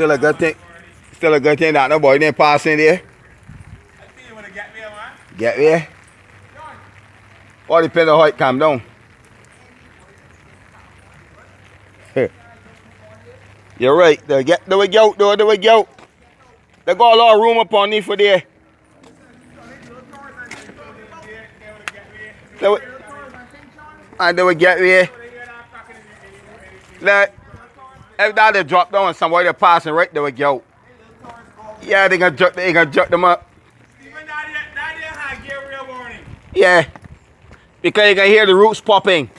Still a good thing. Still a good thing that nobody didn't pass in there. Get there. All depends on how it calm down. You're right. There we go. There we go. They got a lot of room up on for there. And they will get there. Like, if that they drop down and somebody they passing right, they will go. Yeah, they gonna jerk them up. Yeah. Because you can hear the roots popping.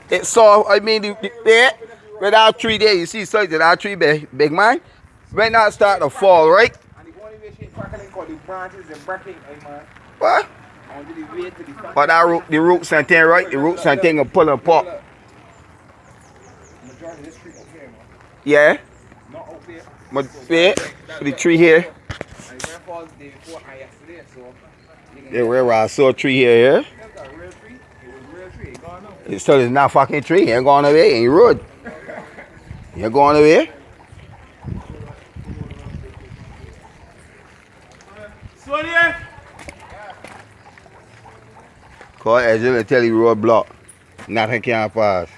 It's so, I mean, there, with our tree there, you see, so that our tree big man, right now it's starting to fall, right? What? But that the roots and thing, right? The roots and thing will pull and pop. Yeah. But yeah, the tree here. Yeah, where I saw a tree here, yeah? So it's not fucking tree. You ain't going away. Ain't road. You ain't going away. Call Angel and tell you road block. Nothing can pass.